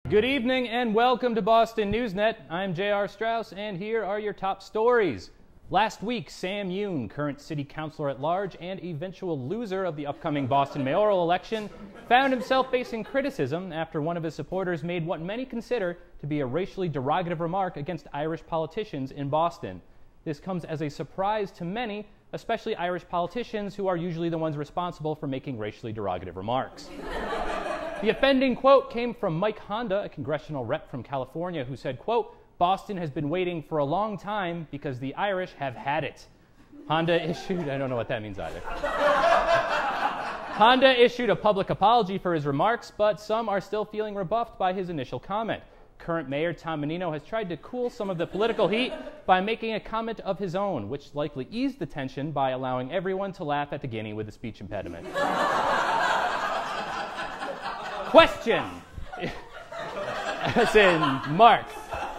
Good evening and welcome to Boston Newsnet. I'm JR Strauss and here are your top stories. Last week, Sam Yoon, current city councilor at large and eventual loser of the upcoming Boston mayoral election, found himself facing criticism after one of his supporters made what many consider to be a racially derogative remark against Irish politicians in Boston. This comes as a surprise to many, especially Irish politicians who are usually the ones responsible for making racially derogative remarks. The offending quote came from Mike Honda, a congressional rep from California, who said, quote, "Boston has been waiting for a long time because the Irish have had it." Honda issued, I don't know what that means either. Honda issued a public apology for his remarks, but some are still feeling rebuffed by his initial comment. Current Mayor Tom Menino has tried to cool some of the political heat by making a comment of his own, which likely eased the tension by allowing everyone to laugh at the guinea with a speech impediment. Question. As in Mark.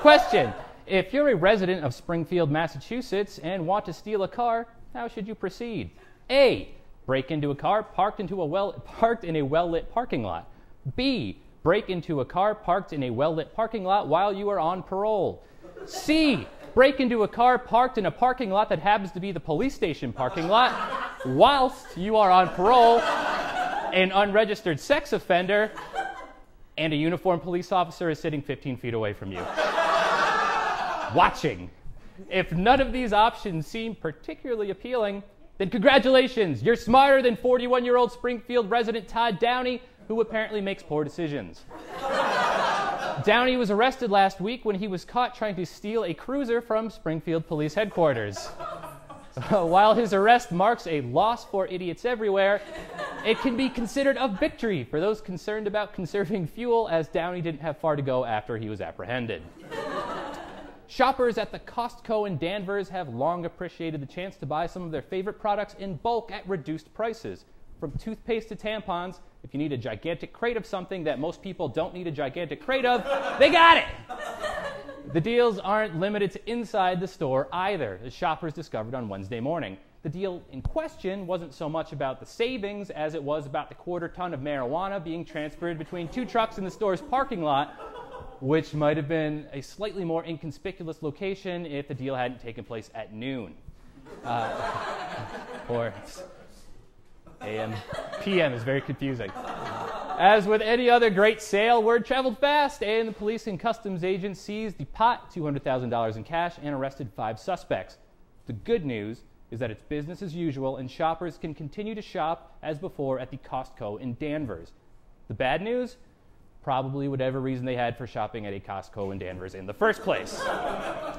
Question. If you're a resident of Springfield, Massachusetts and want to steal a car, how should you proceed? A. Break into a car parked in a well-lit parking lot. B. Break into a car parked in a well-lit parking lot while you are on parole. C. Break into a car parked in a parking lot that happens to be the police station parking lot whilst you are on parole, an unregistered sex offender, and a uniformed police officer is sitting 15 feet away from you, watching. If none of these options seem particularly appealing, then congratulations, you're smarter than 41-year-old Springfield resident Todd Downey, who apparently makes poor decisions. Downey was arrested last week when he was caught trying to steal a cruiser from Springfield Police Headquarters. While his arrest marks a loss for idiots everywhere, it can be considered a victory for those concerned about conserving fuel, as Downey didn't have far to go after he was apprehended. Shoppers at the Costco in Danvers have long appreciated the chance to buy some of their favorite products in bulk at reduced prices. From toothpaste to tampons, if you need a gigantic crate of something that most people don't need a gigantic crate of, they got it! The deals aren't limited to inside the store either, as shoppers discovered on Wednesday morning. The deal in question wasn't so much about the savings as it was about the quarter-ton of marijuana being transferred between two trucks in the store's parking lot, which might have been a slightly more inconspicuous location if the deal hadn't taken place at noon. Or AM, PM is very confusing. As with any other great sale, word traveled fast, and the police and customs agents seized the pot, $200,000 in cash, and arrested 5 suspects. The good news is that it's business as usual, and shoppers can continue to shop as before at the Costco in Danvers. The bad news? Probably whatever reason they had for shopping at a Costco in Danvers in the first place.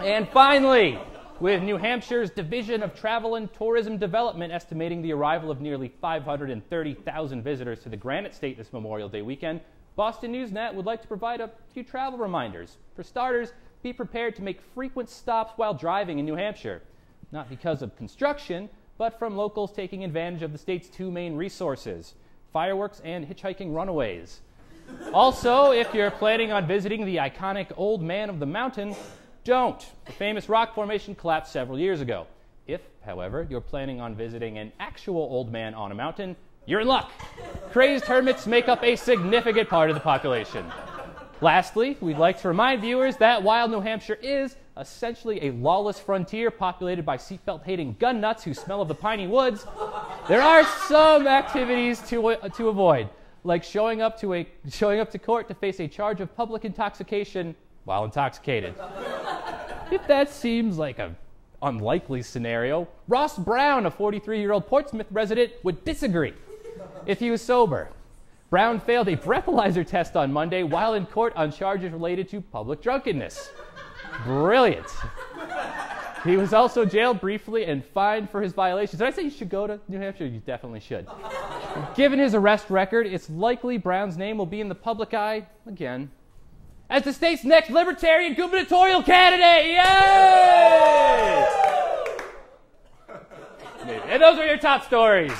And finally, with New Hampshire's Division of Travel and Tourism Development estimating the arrival of nearly 530,000 visitors to the Granite State this Memorial Day weekend, Boston Newsnet would like to provide a few travel reminders. For starters, be prepared to make frequent stops while driving in New Hampshire. Not because of construction, but from locals taking advantage of the state's 2 main resources, fireworks and hitchhiking runaways. Also, if you're planning on visiting the iconic Old Man of the Mountain, don't. The famous rock formation collapsed several years ago. If, however, you're planning on visiting an actual old man on a mountain, you're in luck. Crazed hermits make up a significant part of the population. Lastly, we'd like to remind viewers that while New Hampshire is essentially a lawless frontier populated by seatbelt-hating gun nuts who smell of the piney woods, there are some activities to avoid, like showing up to court to face a charge of public intoxication while intoxicated. If that seems like an unlikely scenario, Ross Brown, a 43-year-old Portsmouth resident, would disagree if he was sober. Brown failed a breathalyzer test on Monday while in court on charges related to public drunkenness. Brilliant. He was also jailed briefly and fined for his violations. Did I say you should go to New Hampshire? You definitely should. Given his arrest record, it's likely Brown's name will be in the public eye again as the state's next libertarian gubernatorial candidate. Yay! And those are your top stories.